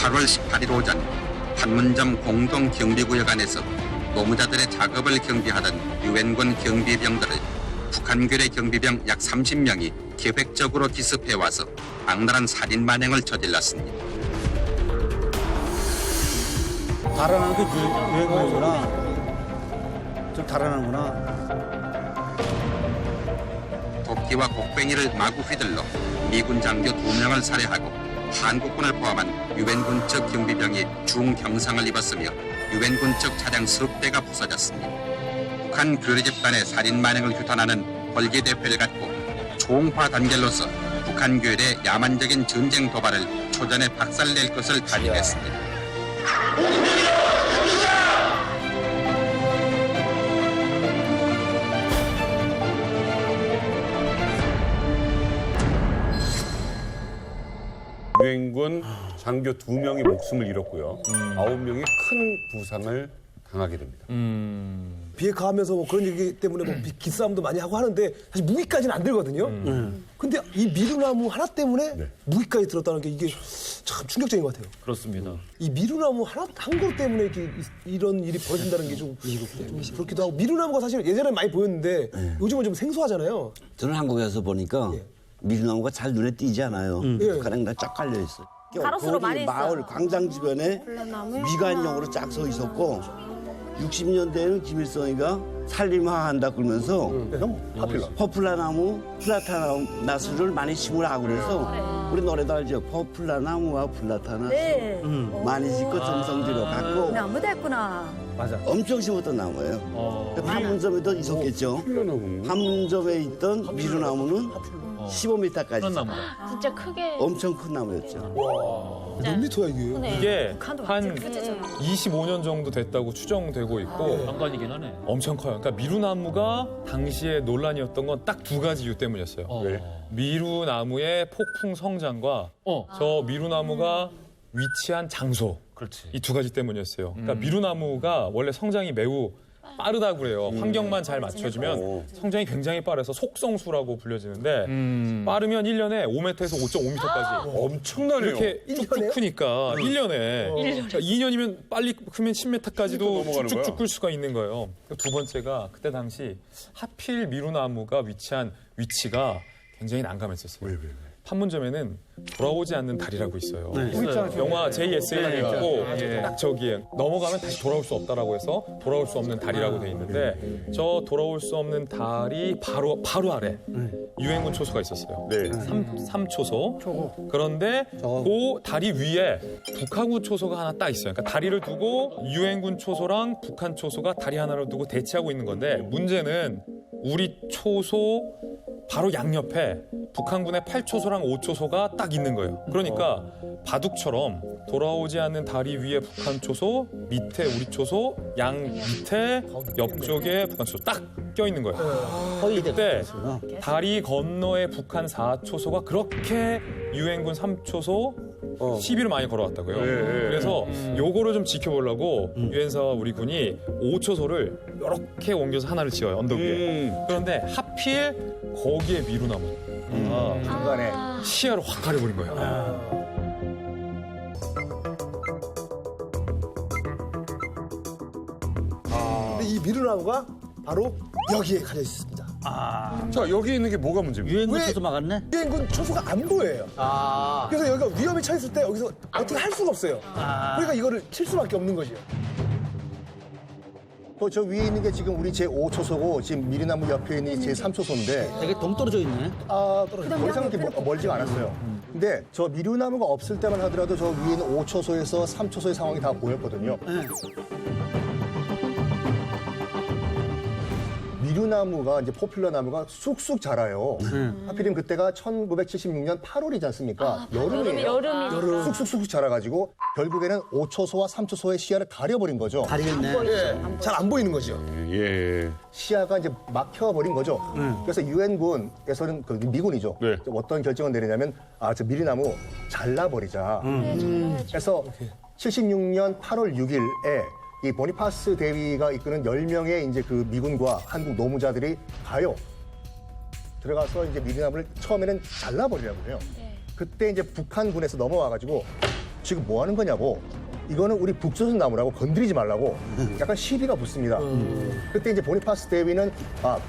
8월 18일 오전 판문점 공동경비구역 안에서 노무자들의 작업을 경비하던 유엔군 경비병들을 북한군의 경비병 약 30명이 계획적으로 기습해와서 악랄한 살인 만행을 저질렀습니다. 달아나는 게 유행어구나. 좀 달아나는구나. 도끼와 곡괭이를 마구 휘둘러 미군 장교 2명을 살해하고 한국군을 포함한 유엔군 측 경비병이 중경상을 입었으며 유엔군 측 차량 석 대가 부서졌습니다. 북한 교류 집단의 살인 만행을 규탄하는 헐기 대회를 갖고 총파 단결로서 북한 교열의 야만적인 전쟁 도발을 초전에 박살낼 것을 다짐했습니다. 유엔군 장교 2명이 목숨을 잃었고요. 9명이 큰 부상을 당하게 됩니다. 비핵화하면서 뭐 그런 얘기 때문에 뭐 기싸움도 많이 하고 하는데 사실 무기까지는 안 들거든요. 근데 이 미루나무 하나 때문에 네. 무기까지 들었다는 게 이게 참 충격적인 것 같아요. 그렇습니다. 이 미루나무 한 그루 때문에 이렇게 이런 일이 벌어진다는 게 좀 그렇기도 하고 미루나무가 사실 예전에 많이 보였는데 요즘은 좀 생소하잖아요. 저는 한국에서 보니까 예. 미루나무가 잘 눈에 띄지 않아요. 예. 가령 쫙 깔려 있어. 가로수로 많이 있어요. 마을 광장 주변에 미관용으로 쫙 서 있었고 60년대에는 김일성이가 살림화한다 그러면서 퍼플라 나무, 플라타나스를 많이 심으라고 그래서 우리 노래도 알죠. 퍼플라 나무와 플라타나스 네. 많이 짓고 정성들여 갖고 나무 됐구나. 엄청 심었던 나무예요. 판문점에도 있었겠죠. 판문점에 있던 미루나무는 15m까지 그런 나무가. 진짜 크게. 엄청 큰 나무였죠. 몇 미터야 이게? 이게 북한도 한 완전 크죠. 25년 정도 됐다고 추정되고 있고 장관이긴 하네. 엄청 커요. 그러니까 미루나무가 당시에 논란이었던 건 딱 두 가지 이유 때문이었어요. 네. 미루나무의 폭풍 성장과 저 미루나무가 위치한 장소. 그렇지. 이 두 가지 때문이었어요. 그러니까 미루나무가 원래 성장이 매우 빠르다고 그래요. 환경만 잘 맞춰주면 성장이 굉장히 빠르서 속성수라고 불려지는데 빠르면 1년에 5m에서 5.5m까지 엄청나네요. 이렇게 쭉쭉 크니까 1년에 그러니까 2년이면 빨리 크면 10m까지도 넘어가는 쭉쭉 거야. 클 수가 있는 거예요. 두 번째가 그때 당시 하필 미루나무가 위치한 위치가 굉장히 난감했었어요. 왜? 판문점에는 돌아오지 않는 다리라고 있어요. 영화 JSA에 있고 딱 저기에 넘어가면 다시 돌아올 수 없다라고 해서 돌아올 수 없는 다리라고 돼 있는데 저 돌아올 수 없는 다리 바로 아래 유엔군 초소가 있었어요. 네. 3초소. 그런데 그 다리 위에 북한군 초소가 하나 딱 있어요. 그러니까 다리를 두고 유엔군 초소랑 북한 초소가 다리 하나를 두고 대치하고 있는 건데 문제는 우리 초소 바로 양옆에 북한군의 8초소랑 5초소가 딱 있는 거예요. 그러니까 바둑처럼 돌아오지 않는 다리 위에 북한 초소, 밑에 우리 초소, 양 밑에 옆쪽에 북한 초소 딱 껴있는 거예요. 그때 다리 건너에 북한 4초소가 그렇게 유엔군 3초소 시비를 많이 걸어왔다고요. 그래서 요거를 좀 지켜보려고 유엔사와 우리 군이 5초소를 이렇게 옮겨서 하나를 지어요. 언덕 위에. 그런데 하필 거기에 미루나무. 중간에. 시야를 확 가려버린 거예요. 근데 이 미루나무가 바로 여기에 가려 있습니다. 자, 여기 있는 게 뭐가 문제입니까? 유행어 왜? 쳐서 막았네? 유엔군 초소가 안 보여요. 그래서 여기가 위험에 처했을 때 여기서 어떻게 할 수가 없어요. 그러니까 이거를 칠 수밖에 없는 거죠. 저 위에 있는 게 지금 우리 제5초소고 지금 미리나무 옆에 있는 게 제3초소인데 되게 동떨어져 있네. 더 이상 이렇게 멀지가 않았어요. 근데 저 미루나무가 없을 때만 하더라도 저 위에 있는 5초소에서 3초소의 상황이 다 보였거든요. 미루나무가 이제 포퓰러 나무가 쑥쑥 자라요. 하필이면 그때가 1976년 8월이지 않습니까? 여름이에요. 쑥쑥 자라가지고 결국에는 5초소와 3초소의 시야를 가려버린 거죠. 다리겠네. 잘 안 보이는 거죠. 예. 시야가 이제 막혀버린 거죠. 그래서 유엔군에서는 그 미군이죠. 네. 어떤 결정을 내리냐면 저 미리나무 잘라버리자. 그래서 76년 8월 6일에 이 보니파스 대위가 이끄는 10명의 이제 그 미군과 한국 노무자들이 가요. 들어가서 이제 미리나무를 처음에는 잘라버리라고 해요. 그때 이제 북한군에서 넘어와가지고 지금 뭐 하는 거냐고. 이거는 우리 북조선 나무라고 건드리지 말라고 약간 시비가 붙습니다. 그때 이제 보니파스 대위는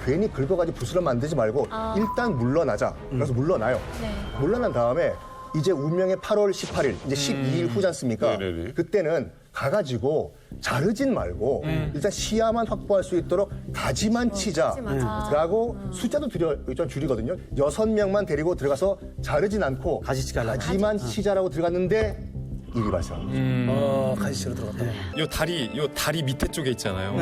괜히 긁어가지고 부스럼 만들지 말고 일단 물러나자. 그래서 물러나요. 네. 물러난 다음에 이제 운명의 8월 18일, 이제 12일 후지 않습니까? 네네네. 그때는 가가지고 자르진 말고 일단 시야만 확보할 수 있도록 가지만 치자라고 숫자도 좀 줄이거든요. 6명만 데리고 들어가서 자르진 않고 가지치기 하려고. 가지만 치자라고 들어갔는데 일이 발생합니다. 가지치로 들어갔다. 요 다리 밑에 쪽에 있잖아요.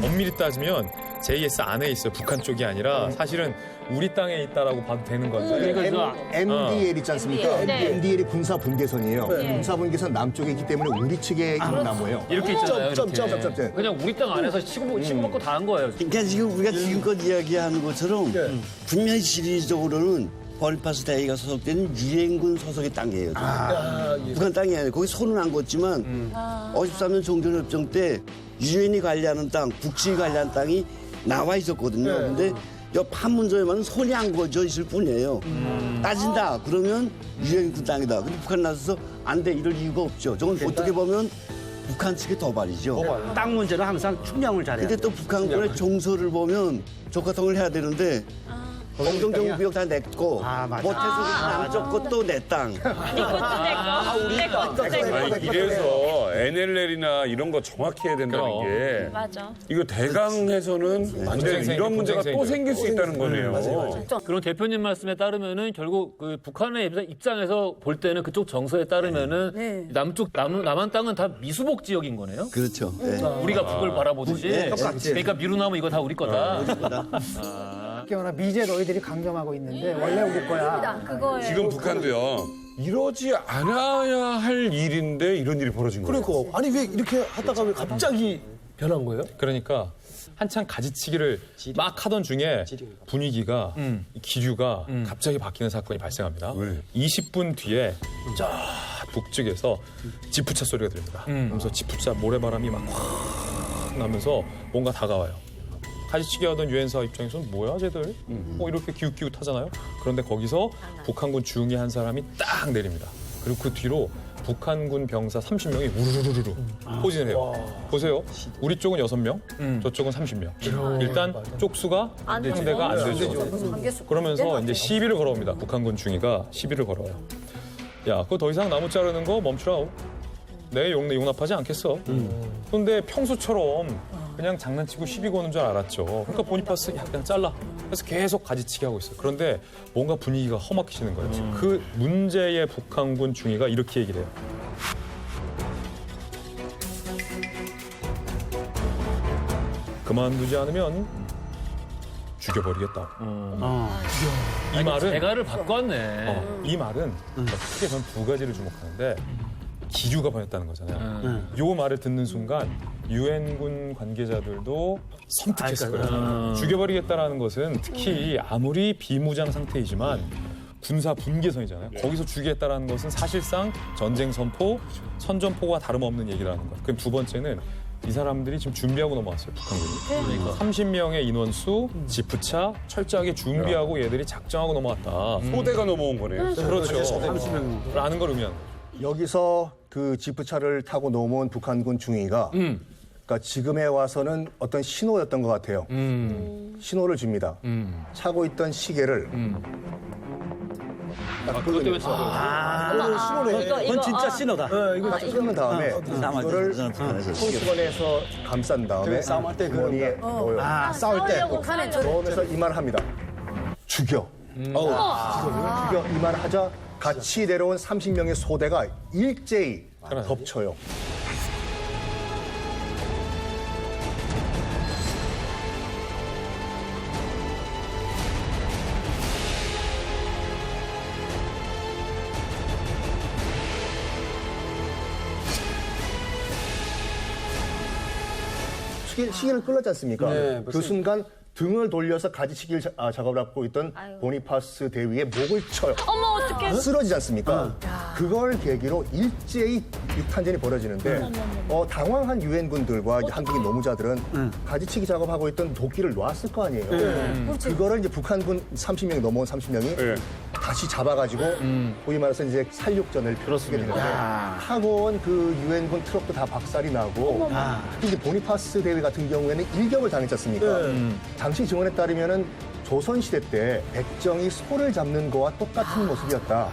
엄밀히 따지면 JS 안에 있어요. 북한 쪽이 아니라 사실은 우리 땅에 있다라고 봐도 되는 건데. MDL 있지 않습니까? 네. MDL이 군사 분계선이에요. 군사 분계선 남쪽에 있기 때문에 우리 측에 있는 나무예요. 이렇게 있잖아요. 이렇게. 점점점점. 그냥 우리 땅 안에서 치고 먹고 다 한 거예요. 그러니까 지금 우리가 지금껏 이야기하는 것처럼 분명히 지리적으로는 보니파스 대위가 소속된 유엔군 소속의 땅이에요. 북한 땅이 아니에요. 거기 손은 안 걷지만 53년 종전협정 때 유엔이 관리하는 땅, 북측이 관리하는 땅이 나와 있었거든요. 근데 이 판문점에만 손이 안 거져 있을 뿐이에요. 따진다 그러면 유엔군 땅이다. 근데 북한 나서서 안 돼 이럴 이유가 없죠. 저건 어떻게 보면 북한 측의 도발이죠. 땅 문제는 항상 충량을 잘해야 근데 돼. 또 북한군의 정서를 보면 조카통을 해야 되는데 공동정부구역 다 냈고 맞아. 모태수는 남쪽 것도 내 땅. 내 것도 내 거. 이래서 NLL이나 이런 거 정확히 해야 된다는 그럼. 게 맞아. 이거 대강에서는 안 돼. 이런 문제가 또 생길 수 있다는 거네요. 그럼 대표님 말씀에 따르면은 결국 그 북한의 입장에서 볼 때는 그쪽 정서에 따르면은 남쪽 남한 땅은 다 미수복 지역인 거네요. 그렇죠. 네. 우리가 북을 바라보듯이. 그러니까 미루나무 이거 다 우리 거다. 깨어나 미제 너희들이 강점하고 있는데 원래 우리 거야. 그거예요. 지금 북한도요. 이러지 않아야 할 일인데 이런 일이 벌어진 거예요. 그러니까 아니 왜 이렇게 하다가 왜 갑자기 변한 거예요? 그러니까 한창 가지치기를 막 하던 중에 분위기가 기류가 갑자기 바뀌는 사건이 발생합니다. 왜? 20분 뒤에 저 북측에서 지푸차 소리가 들립니다. 그러면서 지푸차 모래바람이 막 확 나면서 뭔가 다가와요. 가지치기 하던 유엔사 입장에서는 뭐야 쟤들? 이렇게 기웃기웃하잖아요. 그런데 거기서 북한군 중위 한 사람이 딱 내립니다. 그리고 그 뒤로 북한군 병사 30명이 우르르르르 포진을 해요. 보세요. 우리 쪽은 6명, 저쪽은 30명. 일단 쪽수가 상대가 안 되죠. 그러면서 이제 시비를 걸어옵니다. 북한군 중위가 시비를 걸어요. 야, 그거 더 이상 나무 자르는 거 멈추라고. 내 용납하지 않겠어. 그런데 평소처럼 그냥 장난치고 시비 거는 줄 알았죠. 그러니까 보니파스 야 그냥 잘라. 그래서 계속 가지치기 하고 있어요. 그런데 뭔가 분위기가 험악해지는 거예요. 그 문제의 북한군 중위가 이렇게 얘기를 해요. 그만두지 않으면 죽여버리겠다. 이 말은 대가를 바꿨네. 이 말은 크게 저는 두 가지를 주목하는데 기류가 번졌다는 거잖아요. 요 말을 듣는 순간 유엔군 관계자들도 섬뜩했을 거예요. 죽여버리겠다라는 것은 특히 아무리 비무장 상태이지만 군사 분계선이잖아요. 거기서 죽이겠다라는 것은 사실상 전쟁 선포, 선전포고와 다름없는 얘기라는 거예요. 그럼 두 번째는 이 사람들이 지금 준비하고 넘어왔어요, 북한군이. 30명의 인원수, 지프차, 철저하게 준비하고 얘들이 작정하고 넘어왔다. 소대가 넘어온 거네요. 그렇죠. 30명. 라는 걸 의미하는 거예요. 여기서 그 지프차를 타고 넘어온 북한군 중위가 그러니까 지금에 와서는 어떤 신호였던 것 같아요. 신호를 줍니다. 차고 있던 시계를 딱 그것 때문에 그건 진짜 신호다. 이거 딱 끊는 다음에 이거를 손수건에서 감싼 다음에 싸움할 때 주머니에 넣어요. 싸울 때. 넣으면서 이 말을 합니다. 죽여. 죽여 이 말을 하자 같이 내려온 30명의 소대가 일제히 덮쳐요. 시계를 끌었지 않습니까? 그 순간 등을 돌려서 가지치기를 작업을 하고 있던 보니파스 대위의 목을 쳐요. 어머 어떡해. 쓰러지지 않습니까? 그걸 계기로 일제히 육탄전이 벌어지는데 당황한 유엔군들과 한국인 노무자들은 가지치기 작업하고 있던 도끼를 놨을 거 아니에요. 그거를 이제 북한군 30명이 넘어온 30명이 다시 잡아가지고 소위 말해서 이제 살육전을 펼치게 되는데 타고 온 그 유엔군 트럭도 다 박살이 나고 특히 이제 보니파스 대위 같은 경우에는 일격을 당했지 않습니까? 당시 증언에 따르면은 조선시대 때 백정이 소를 잡는 거와 똑같은 모습이었다.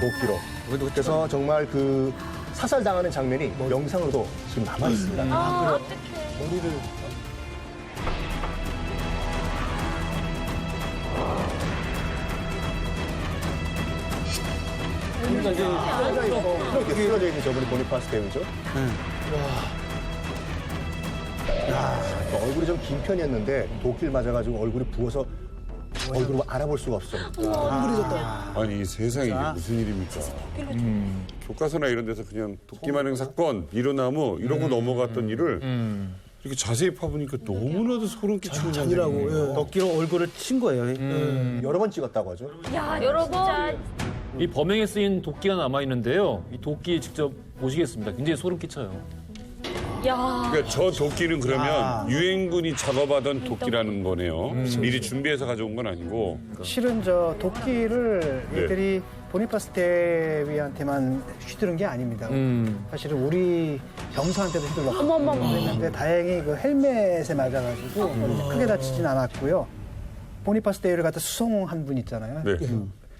도끼로. 그래서 정말 그 사살당하는 장면이 영상으로도 지금 남아 있습니다. 머리를 이렇게 쓰러져 있는 저분이 보니파스 대위죠. 야, 얼굴이 좀 긴 편이었는데 도끼를 맞아가지고 얼굴이 부어서 얼굴을 알아볼 수가 없어. 아니 세상에 이게 무슨 일입니까? 교과서나 이런 데서 그냥 도끼 마냥 사건, 미루나무 이러고 넘어갔던 일을 이렇게 자세히 파보니까 너무나도 소름 끼치는 장면이라고. 도끼로 얼굴을 친 거예요. 여러 번 찍었다고 하죠. 야, 여러분. 이 범행에 쓰인 도끼가 남아 있는데요. 이 도끼 직접 보시겠습니다. 굉장히 소름 끼쳐요. 야. 그러니까 저 도끼는 그러면 유엔군이 작업하던 도끼라는 거네요. 미리 준비해서 가져온 건 아니고. 실은 저 도끼를 네. 얘들이 보니파스 대위한테만 휘두른 게 아닙니다. 사실은 우리 병사한테도 휘둘렀고 그랬는데 다행히 그 헬멧에 맞아가지고 크게 다치진 않았고요. 보니파스 대위를 갖다 수송한 분 있잖아요. 네.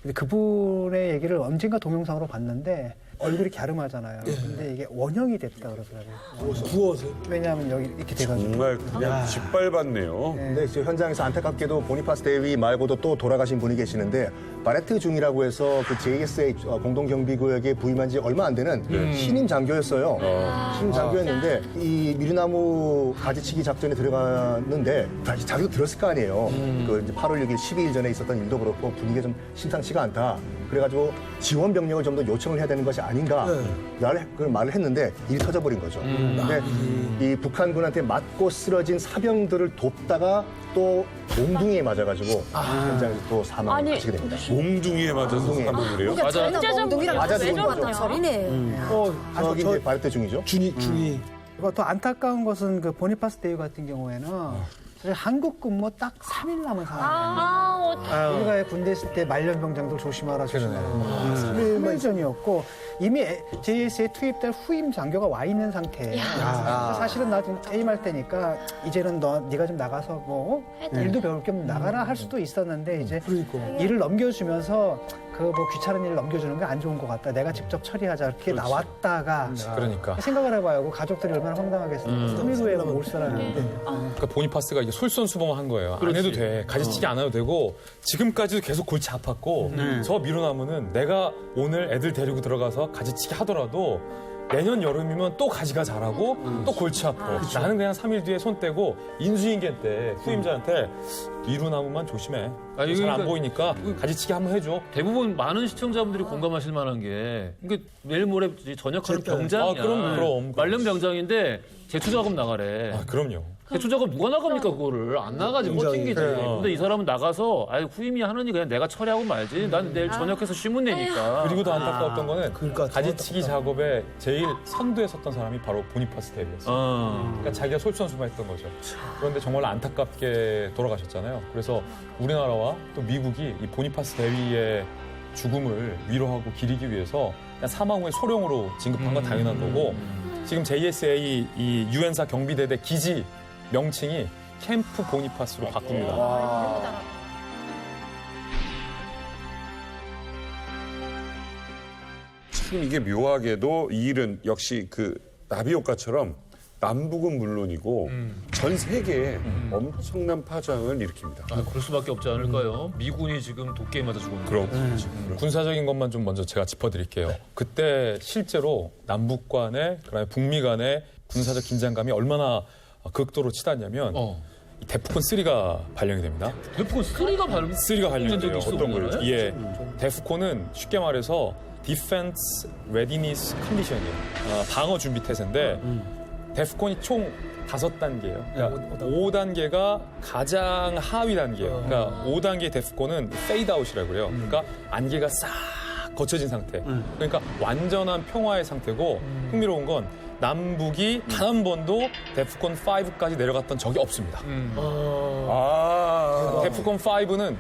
근데 그분의 얘기를 언젠가 동영상으로 봤는데 얼굴이 갸름하잖아요. 근데 이게 원형이 됐다 그러더라고요. 부어서. 왜냐하면 여기 이렇게 돼가지고. 정말 그냥 짓밟았네요. 근데 지금 현장에서 안타깝게도 보니파스 대위 말고도 또 돌아가신 분이 계시는데 바레트 중이라고 해서 그 JSA 공동경비구역에 부임한 지 얼마 안 되는 신임 장교였어요. 신임 장교였는데 이 미리나무 가지치기 작전에 들어갔는데 다시 자기도 들었을 거 아니에요. 그 이제 8월 6일 12일 전에 있었던 일도 그렇고 분위기가 좀 심상치가 않다. 그래가지고 지원 병력을 좀 더 요청을 해야 되는 것이 아닌가 그런 말을 했는데 일이 터져버린 거죠. 근데 이 북한군한테 맞고 쓰러진 사병들을 돕다가 또 몽둥이에 맞아가지고 현장에서 또 사망하시게 됩니다. 몽둥이에 맞아서 사망을 해요? 맞아. 맞아 죽은 거죠. 소리네. 저기 이제 바레트 중이죠. 준이. 그리고 더 안타까운 것은 그 보니파스 대위 같은 경우에는 사실 한국 근무 딱 3일 남은 상황이에요. 우리가 군대 있을 때 말년병장들 조심하라 조심하라. 3일 전이었고 이미 JS에 투입될 후임 장교가 와 있는 상태예요. 사실은 나 지금 퇴임할 때니까 이제는 네가 좀 나가서 뭐 일도 배울 겸 나가라 할 수도 있었는데 이제 일을 넘겨주면서 그 뭐 귀찮은 일을 넘겨주는 게 안 좋은 것 같다. 내가 직접 처리하자 이렇게 나왔다가 그러니까. 생각을 해봐요. 그 가족들이 얼마나 황당하겠어요. 3일 후에 올 사람인데. 그러니까 보니파스가 이게 솔선수범한 거예요. 안 해도 돼. 가지치기 안 해도 되고 지금까지도 계속 골치 아팠고 저 미루나무는 내가 오늘 애들 데리고 들어가서 가지치기 하더라도 내년 여름이면 또 가지가 자라고 또 골치 아파. 나는 그냥 3일 뒤에 손 떼고 인수인계 때 후임자한테 미루나무만 조심해. 잘 안 보이니까 가지치기 한번 해줘. 대부분 많은 시청자분들이 공감하실 만한 게 이게 내일 모레 전역하는 병장이야. 그럼. 말년 병장인데 제초 작업 나가래. 그럼요. 대초 작업 누가 나갑니까 그거를 안 나가지 뻗팅기지. 근데 이 사람은 나가서 아유 후임이 하느니 그냥 내가 처리하고 말지. 난 내일 전역해서 쉬면 되니까. 그리고 더 안타까웠던 거는 그러니까 가지치기 작업에 제일 선두에 섰던 사람이 바로 보니파스 대위였어요. 그러니까 자기가 솔선수범했던 거죠. 그런데 정말 안타깝게 돌아가셨잖아요. 그래서 우리나라와 또 미국이 이 보니파스 대위의 죽음을 위로하고 기리기 위해서 그냥 사망 후에 소령으로 진급한 건 당연한 거고 지금 JSA 이 유엔사 경비대대 기지 명칭이 캠프 보니파스로 바꿉니다. 참 이게 묘하게도 이 일은 역시 그 나비 효과처럼 남북은 물론이고 전 세계에 엄청난 파장을 일으킵니다. 그럴 수밖에 없지 않을까요? 미군이 지금 도끼에 맞아 죽었는데. 그럼 군사적인 것만 좀 먼저 제가 짚어드릴게요. 그때 실제로 남북 간의 그다음에 북미 간의 군사적 긴장감이 얼마나 극도로 치닫냐면 데프콘 3가 발령이 됩니다. 데프콘 3가 발령이 돼요. 어떤 거예요? 예, 데프콘은 쉽게 말해서 Defense Readiness Condition이에요. 방어 준비 태세인데 데프콘이 총 5단계예요. 그러니까 5단계가 가장 하위 단계예요. 그러니까 5단계 데프콘은 페이드 아웃이라고 그래요. 그러니까 안개가 싹 거쳐진 상태. 그러니까 완전한 평화의 상태고 흥미로운 건 남북이 단 한 번도 데프콘 5까지 내려갔던 적이 없습니다. 데프콘 5는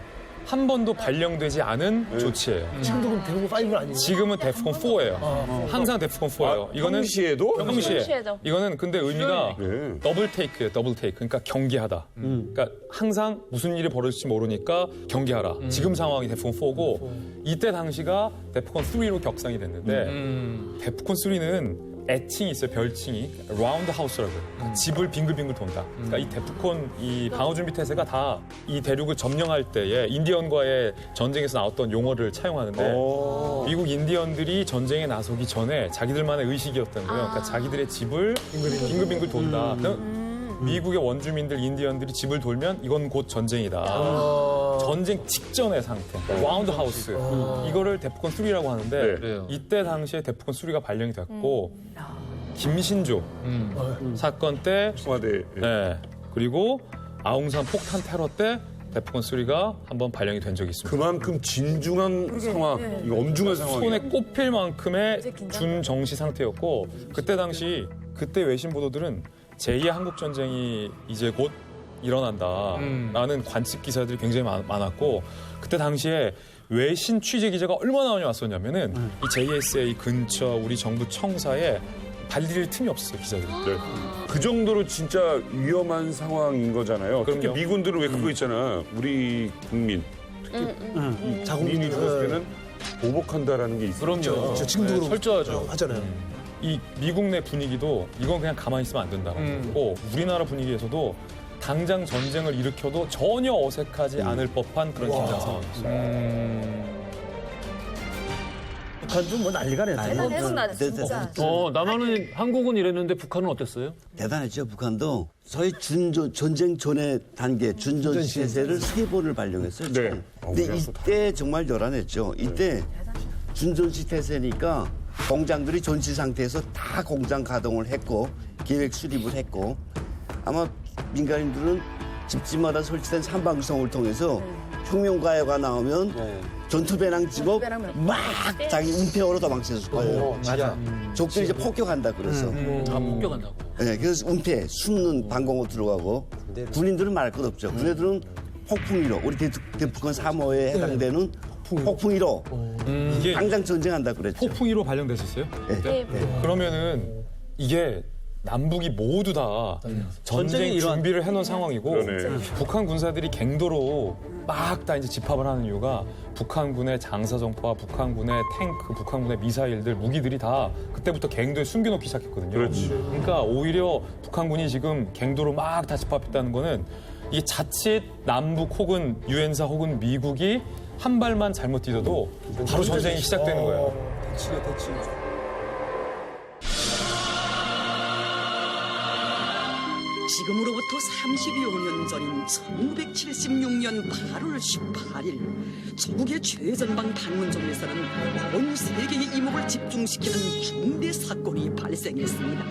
한 번도 발령되지 않은 조치예요. 지금도 그럼 대부분 5는 아니에요? 지금은 데프콘 4예요. 항상 데프콘 4예요. 이거는 평시에도? 평시에. 평시에도. 이거는 근데 의미가 네. 더블 테이크예요. 더블 테이크. 그러니까 경계하다. 그러니까 항상 무슨 일이 벌어질지 모르니까 경계하라. 지금 상황이 데프콘 4고 이때 당시가 데프콘 3로 격상이 됐는데 데프콘 3는 애칭이 있어요. 별칭이 라운드 하우스라고요. 집을 빙글빙글 돈다. 그러니까 이 데프콘 이 방어 준비 태세가 다 이 대륙을 점령할 때에 인디언과의 전쟁에서 나왔던 용어를 차용하는데 미국 인디언들이 전쟁에 나서기 전에 자기들만의 의식이었던 거예요. 그러니까 자기들의 집을 빙글빙글 돈다. 미국의 원주민들 인디언들이 집을 돌면 이건 곧 전쟁이다. 전쟁 직전의 상태. 라운드 하우스. 이거를 데프콘 3라고 하는데 그래요. 이때 당시에 데프콘 3가 발령이 됐고 김신조 사건 때 청와대. 네. 그리고 아웅산 폭탄 테러 때 데프콘 3가 한번 발령이 된 적이 있습니다. 그만큼 진중한 상황, 이거 엄중한 상황이에요. 손에 꼽힐 만큼의 준정시 상태였고 그때 당시 그때 외신 보도들은 제2의 한국 전쟁이 이제 곧 일어난다라는 관측 기사들이 굉장히 많았고 그때 당시에 외신 취재 기자가 얼마나 많이 왔었냐면은 이 JSA 근처 우리 정부 청사에 발릴 틈이 없어요 기자들이. 네. 그 정도로 진짜 위험한 상황인 거잖아요. 특히 그럼요. 미군들은 왜 그거 있잖아. 우리 국민, 특히 자국민이 죽었을 때는 보복한다라는 게 있어요. 그럼요. 지금도 그러고 철저하죠. 하잖아요. 이 미국 내 분위기도 이건 그냥 가만히 있으면 안 된다. 그리고 우리나라 분위기에서도 당장 전쟁을 일으켜도 전혀 어색하지 않을 법한 그런 긴장 상황이었어요. 북한도 뭐 난리가 났죠. 대단하다 진짜. 남한은 한국은 이랬는데 북한은 어땠어요? 대단했죠. 북한도 저희 전쟁 전의 단계 준전 시세를 3번을 발령했어요. 네. 근데 이때 정말 요란했죠. 이때 준전시 태세니까 공장들이 전시 상태에서 다 공장 가동을 했고 계획 수립을 했고 아마 민간인들은 집집마다 설치된 산방성을 통해서 혁명가요가 나오면 전투 배낭 집어 막 자기 은폐하러 도망쳤을 거예요. 맞아. 적들이 이제 폭격한다 그래서. 폭격한다고. 네, 그래서 은폐, 숨는 방공호 들어가고 군인들은 말할 것 없죠. 군인들은 폭풍1호, 우리 대북한 3호에 해당되는 폭풍 1호. 이게 당장 전쟁한다 그랬죠. 폭풍 1호 발령됐었어요? 네. 그러면은 이게 남북이 모두 다 전쟁 전쟁이 준비를 해놓은 상황이고 그러네. 북한 군사들이 갱도로 막 다 이제 집합을 하는 이유가 북한군의 장사정파, 북한군의 탱크, 북한군의 미사일들, 무기들이 다 그때부터 갱도에 숨겨놓기 시작했거든요. 그렇지. 그러니까 오히려 북한군이 지금 갱도로 막 다 집합했다는 거는 이게 자칫 남북 혹은 유엔사 혹은 미국이 한 발만 잘못 뛰어도 바로 전쟁이 시작되는 거예요. 대치. 지금으로부터 32여 년 전인 1976년 8월 18일 조국의 최전방 판문점에서는 온 세계의 이목을 집중시키는 중대 사건이 발생했습니다.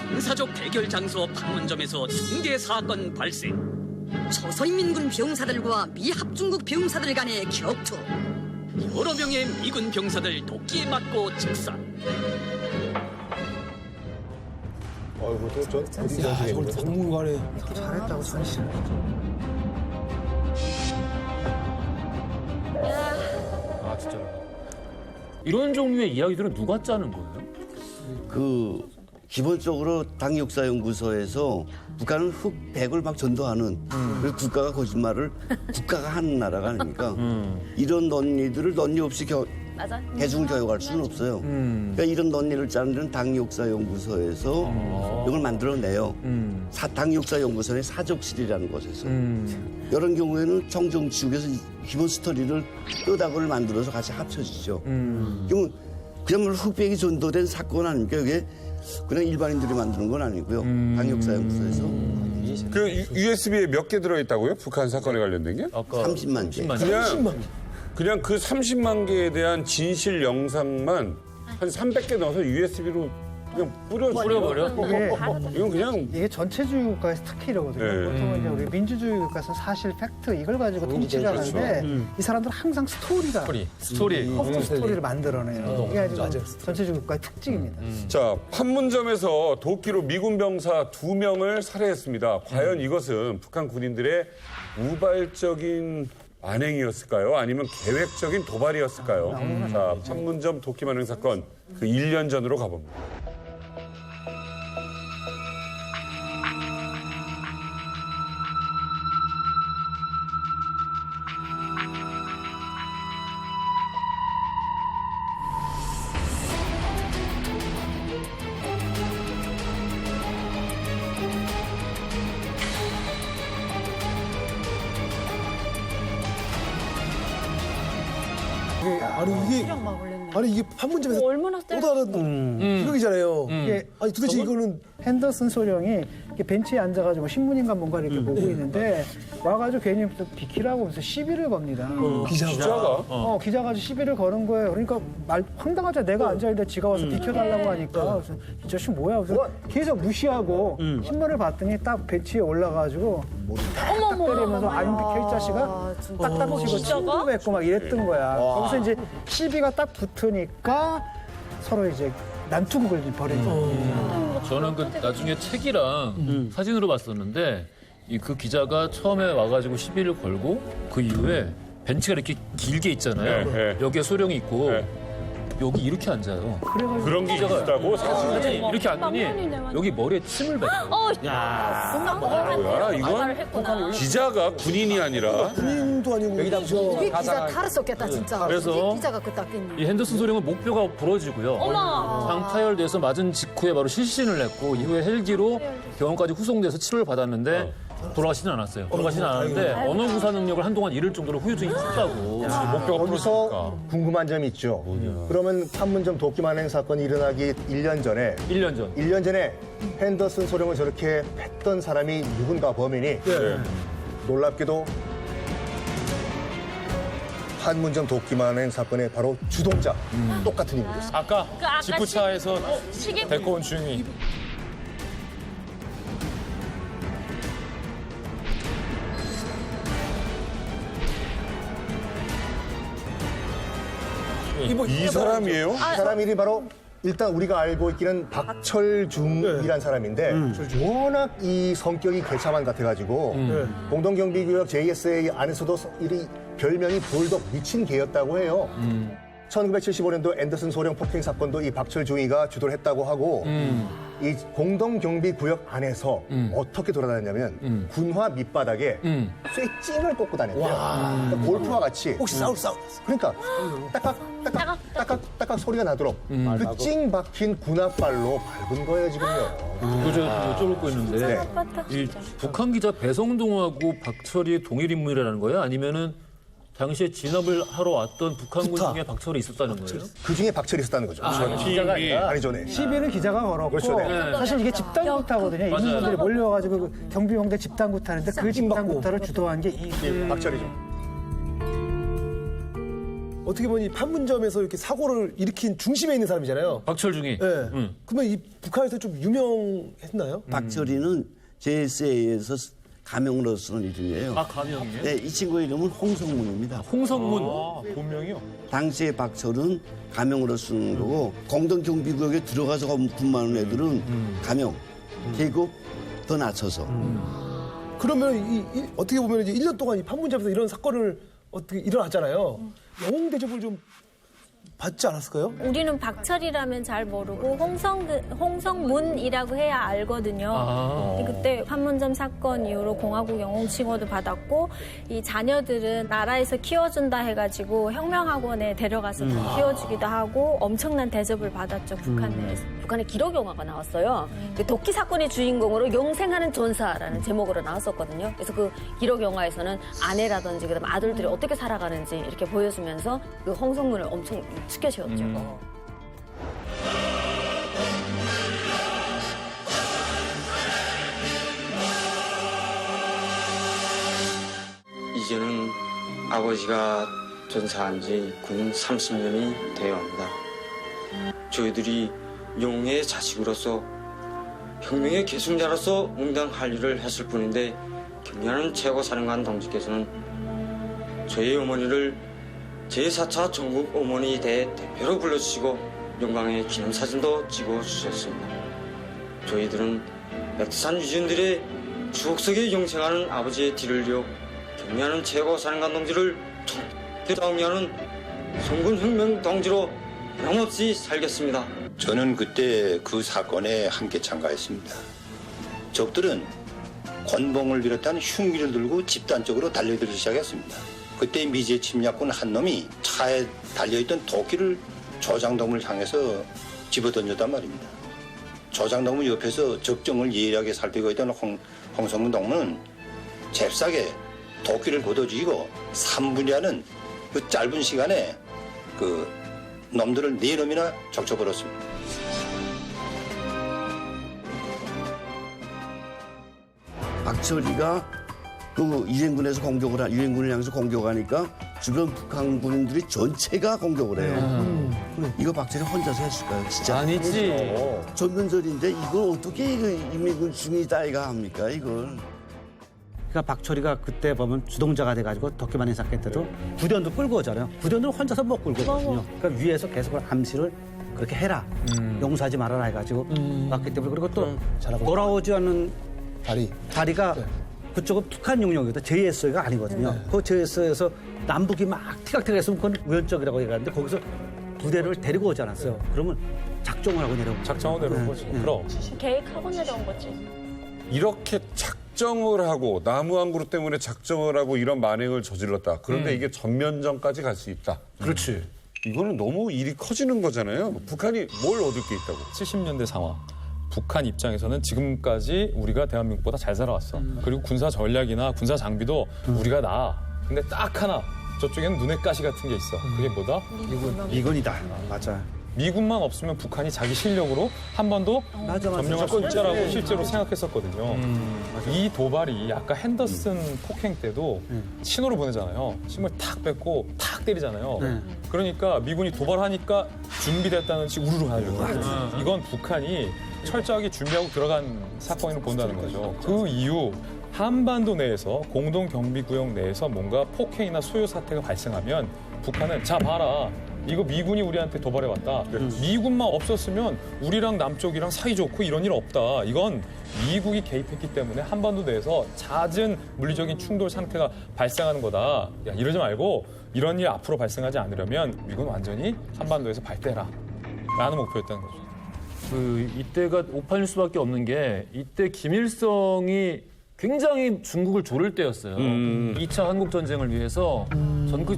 군사적 대결 장소 판문점에서 중대 사건 발생. 조선인민군 병사들과 미합중국 병사들 간의 격투. 여러 명의 미군 병사들 도끼에 맞고 즉사. 아이고 저 어디 전시회 이걸 박물관에 잘했다고 전시. 아 진짜로. 이런 종류의 이야기들은 누가 짜는 거예요? 그 기본적으로 당역사연구소에서 북한은 흑백을 막 전도하는 그래서 국가가 거짓말을 국가가 하는 나라가 아닙니까? 이런 논리들을 논리 없이 맞아. 대중 교육할 수는 없어요. 그러니까 이런 논리를 짜는 데는 당역사연구소에서 이걸 만들어내요. 당역사연구소의 사적실이라는 곳에서. 이런 경우에는 청정지국에서 기본 스토리를 끄다구를 만들어서 같이 합쳐지죠. 그러면 그야말로 흑백이 전도된 사건 아닙니까? 이게 그냥 일반인들이 만드는 건 아니고요. 당역사연구소에서. 그 USB에 몇 개 들어있다고요? 북한 사건에 관련된 게? 아까 30만 개. 그냥 그 30만 개에 대한 진실 영상만 한 300개 넣어서 USB로 그냥 뿌려버려. 이건 그냥 이게 전체주의 국가에서 특히 이러거든요. 네. 보통은 이제 우리 민주주의 국가에서는 사실 팩트 이걸 가지고 통치를 하는데 이 사람들은 항상 스토리가 허브 스토리를 만들어내요. 이게 아주 전체주의 국가의 특징입니다. 자, 판문점에서 도끼로 미군 병사 2명을 살해했습니다. 과연 이것은 북한 군인들의 우발적인 안행이었을까요? 아니면 계획적인 도발이었을까요? 자, 판문점 도끼 만행 사건 그 1년 전으로 가봅니다. 아니 이게 판문점에서 얼마나 또 다른 기록이잖아요. 이게 아니 도대체 이거는 핸더슨 소령이 이렇게 벤치에 앉아가지고 신문인가 뭔가 이렇게 보고 있는데 와가지고 괜히 또 비키라고 하면서 시비를 겁니다. 기자가? 기자가 시비를 거는 거예요. 그러니까 황당하죠. 내가 앉아있는데 지가 와서 비켜달라고 하니까. 그래서 이 자식 뭐야? 그래서 계속 무시하고 신문을 봤더니 딱 벤치에 올라가가지고 딱 때리면서 안 비켜 이 자식아 딱딱 치고 친구 뵙고 막 이랬던 거야. 거기서 이제 시비가 딱 붙으니까 서로 이제 난투극을 벌이는 거예요. 저는 그 나중에 책이랑 사진으로 봤었는데 그 기자가 처음에 와가지고 시비를 걸고 그 이후에 벤치가 이렇게 길게 있잖아요. 네. 여기에 소령이 있고 네. 여기 이렇게 앉아요. 그런 게 있다고? 사실 이렇게 앉더니 여기 머리에 침을 뱉어요. 뭐야? 이건 기자가 군인이 아니라 군인도 아니고 이게 기자 탈었었겠다 진짜. 그래서 기자가 그 땄겠니. 이 핸더슨 소령은 목뼈가 부러지고요. 장 파열돼서 맞은 직후에 바로 실신을 했고 이후에 헬기로 병원까지 후송돼서 치료를 받았는데 돌아가시진 않았어요. 돌아가시진 않았는데 언어 구사 능력을 한동안 잃을 정도로 후유증이 컸다고. 목표가 여기서 부러지니까. 궁금한 점이 있죠. 그러면 판문점 도끼 만행 사건이 일어나기 1년 전에 1년 전. 핸더슨 소령을 저렇게 팼던 사람이 누군가 범인이 놀랍게도 판문점 도끼 만행 사건의 바로 주동자 똑같은 인물이었어요. 아까 지프차에서 시계 데리고 온 주인이 이 사람이에요? 이 사람 이름이 바로 일단 우리가 알고 있기는 박철중이란 사람인데 워낙 이 성격이 개차만 같아가지고 공동경비구역 JSA 안에서도 이 별명이 볼독 미친 개였다고 해요. 1975년도 앤더슨 소령 폭행 사건도 이 박철중이가 주도를 했다고 하고 이 공동경비구역 안에서 어떻게 돌아다녔냐면 군화 밑바닥에 쇠찡을 꽂고 다녔대요. 그러니까 골프와 같이 혹시 싸울 그러니까 딱딱 소리가 나도록 그 찡 박힌 군화발로 밟은 거예요 지금요. 그저 여쭤볼 있는데 네. 이 북한 기자 배성동하고 박철이 동일 인물이라는 거예요? 아니면은 당시에 진압을 하러 왔던 북한군 중에 박철이 있었다는 거예요? 그 중에 박철이 있었다는 거죠. 기자가 아니라? 아니죠, 네. 시비를 기자가 걸었고 그렇죠, 네. 사실 이게 집단구타거든요. 이분들이 몰려와가지고 그 경비용대 집단구타인데 그 집단구타를 주도한 게 이 박철이죠. 어떻게 보니 판문점에서 이렇게 사고를 일으킨 중심에 있는 사람이잖아요. 박철중이. 네. 그러면 이 북한에서 좀 유명했나요? 박철이는 JSA에서 가명으로 쓰는 이름이에요. 아, 가명이에요? 네, 이 친구의 이름은 홍성문입니다. 홍성문. 본명이요? 당시에 박철은 가명으로 쓰는 거고 공동경비구역에 들어가서 근무하는 애들은 가명, 계급 더 낮춰서. 그러면 어떻게 보면 이제 1년 동안 이 판문점에서 이런 사건을 어떻게 일어났잖아요. 영웅 대접을 좀 받지 않았을까요? 우리는 박철이라면 잘 모르고 홍성문이라고 해야 알거든요. 그때 판문점 사건 이후로 공화국 영웅 칭호도 받았고 이 자녀들은 나라에서 키워준다 해가지고 혁명학원에 데려가서 키워주기도 하고 엄청난 대접을 받았죠. 북한 내에서. 북한에 기록 영화가 나왔어요. 그 도끼 사건의 주인공으로 용생하는 전사라는 제목으로 나왔었거든요. 그래서 그 기록 영화에서는 아내라든지 그다음 아들들이 어떻게 살아가는지 이렇게 보여주면서 그 홍성문을 엄청 치켜세웠죠. 이제는 아버지가 전사한 지 군 30년이 되어 옵니다. 저희들이 영웅의 자식으로서 혁명의 계승자로서 응당할 일을 했을 뿐인데 경례하는 최고사령관 동지께서는 저희 어머니를 제4차 전국 어머니 대표로 불러주시고 영광의 기념사진도 찍어주셨습니다. 저희들은 백두산 유전들의 추억 속에 영생하는 아버지의 뒤를 이어 경미하는 최고 사령관 동지를 대통령은 성군혁명 동지로 변함없이 살겠습니다. 저는 그때 그 사건에 함께 참가했습니다. 적들은 권봉을 비롯한 흉기를 들고 집단적으로 달려들기 시작했습니다. 그때 미제 침략군 한 놈이 차에 달려있던 도끼를 조장동을 향해서 집어던졌단 말입니다. 조장동문 옆에서 적정을 예리하게 살피고 있던 홍성문 동무는 잽싸게 도끼를 걷어주이고 3분이라는 그 짧은 시간에 그 놈들을 4놈이나 적셔버렸습니다. 박철희가 그 유엔군에서 유엔군을 향해서 공격하니까 주변 북한 군인들이 전체가 공격을 해요. 이거 박철희 혼자서 했을까요? 진짜 아니지. 전면전인데 이걸 어떻게 인민군 중위 따위가 합니까? 이걸. 그러니까 박철희가 그때 보면 주동자가 돼가지고 도끼만행 사건 때도 부대원도 끌고 오잖아요. 부대원들 혼자서 못 끌고 오거든요. 그러니까 위에서 계속 암시를 그렇게 해라. 용서하지 말아라 해가지고 왔기 때문에. 그리고 또 돌아오지 않는 다리가 그쪽은 북한 용역이거든. JSO가 아니거든요. 그 JSO에서 남북이 막 티각티각했으면 그건 우연적이라고 얘기하는데 거기서 부대를 데리고 오지 않았어요. 그러면 작정을 하고 내려온 거죠. 작정하고 내려온 거지. 그럼. 계획하고 내려온 거지. 이렇게 작정을 하고 나무 한 그루 때문에 작정을 하고 이런 만행을 저질렀다. 그런데 이게 전면전까지 갈 수 있다. 그렇지. 이거는 너무 일이 커지는 거잖아요. 북한이 뭘 얻을 게 있다고. 70년대 상황. 북한 입장에서는 지금까지 우리가 대한민국보다 잘 살아왔어. 그리고 군사 전략이나 군사 장비도 우리가 나아. 근데 딱 하나 저쪽에는 눈의 가시 같은 게 있어. 그게 뭐다? 미군이다. 맞아. 미군만 없으면 북한이 자기 실력으로 한 번도 점령할 수 있다라고 실제로 생각했었거든요. 이 도발이 아까 핸더슨 폭행 때도 신호를 보내잖아요. 힘을 탁 뺏고 탁 때리잖아요. 그러니까 미군이 도발하니까 준비됐다는 치 우르르 가려고. 이건 북한이 철저하게 준비하고 들어간 사건으로 본다는 거죠. 그 이후 한반도 내에서 공동경비구역 내에서 뭔가 폭행이나 소요 사태가 발생하면 북한은 자 봐라. 이거 미군이 우리한테 도발해왔다. 미군만 없었으면 우리랑 남쪽이랑 사이좋고 이런 일 없다. 이건 미국이 개입했기 때문에 한반도 내에서 잦은 물리적인 충돌 상태가 발생하는 거다. 야, 이러지 말고 이런 일 앞으로 발생하지 않으려면 미군 완전히 한반도에서 발대해라. 라는 목표였다는 거죠. 이때가 5.18일 수밖에 없는 게 이때 김일성이 굉장히 중국을 조를 때였어요. 2차 한국전쟁을 위해서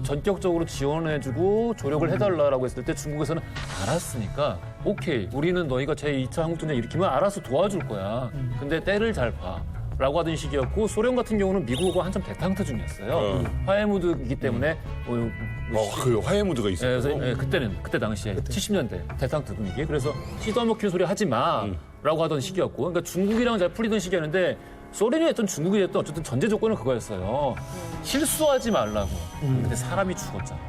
전격적으로 지원해주고 조력을 해달라고 했을 때 중국에서는 알았으니까 오케이 우리는 너희가 제2차 한국전쟁 일으키면 알아서 도와줄 거야. 근데 때를 잘 봐. 라고 하던 시기였고 소련 같은 경우는 미국하고 한참 대탕트 중이었어요. 화해 무드이기 때문에 그 화해 무드가 있어요. 그때 당시에 70년대 대탕트 분위기. 그래서 씨도 안 먹히는 소리 하지 마라고 하던 시기였고, 그러니까 중국이랑 잘 풀리던 시기였는데 소련이 됐든 중국이 됐든 어쨌든 전제 조건은 그거였어요. 실수하지 말라고. 근데 사람이 죽었잖아.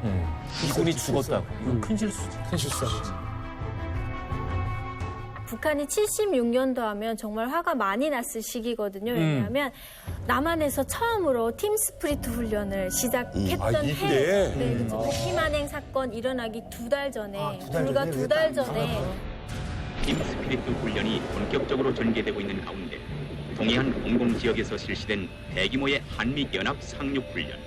미군이 죽었다고. 이건 큰 실수지. 큰 실수지. 북한이 76년도 하면 정말 화가 많이 났을 시기거든요. 왜냐하면 남한에서 처음으로 팀 스프리트 훈련을 시작했던 해에 그렇죠. 도끼만행 사건 일어나기 2달 전에 불과 2달 전에 팀 스피리트 훈련이 본격적으로 전개되고 있는 가운데 동해안 공공지역에서 실시된 대규모의 한미연합 상륙훈련.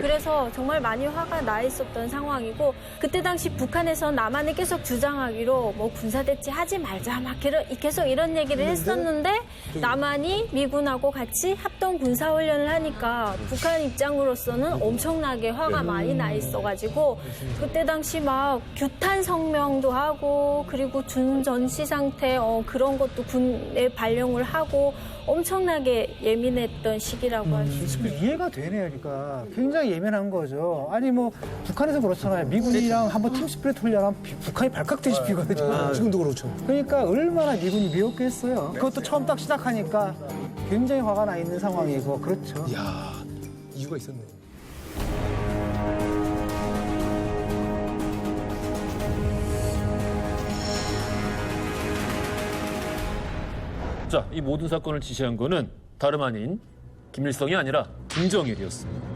그래서 정말 많이 화가 나 있었던 상황이고 그때 당시 북한에서 남한을 계속 주장하기로 뭐 군사대치 하지 말자 막 계속 이런 얘기를 했었는데 남한이 미군하고 같이 합동 군사훈련을 하니까 북한 입장으로서는 엄청나게 화가 많이 나 있어가지고 그때 당시 막 규탄 성명도 하고 그리고 준전시 상태 그런 것도 군에 발령을 하고 엄청나게 예민했던 시기라고 할 수 있습니다. 이해가 되네요. 그러니까 굉장히 예민한 거죠. 아니 뭐 북한에서 그렇잖아요. 미군이랑 한번 팀 스피릿 훈련하면 북한이 발칵 뒤집히거든요. 지금도 그렇죠. 그러니까 얼마나 미군이 미웠겠어요. 그것도 처음 딱 시작하니까 굉장히 화가 나 있는 상황이고 그렇죠. 이야, 이유가 있었네. 자, 이 모든 사건을 지시한 거는 다름 아닌 김일성이 아니라 김정일이었습니다.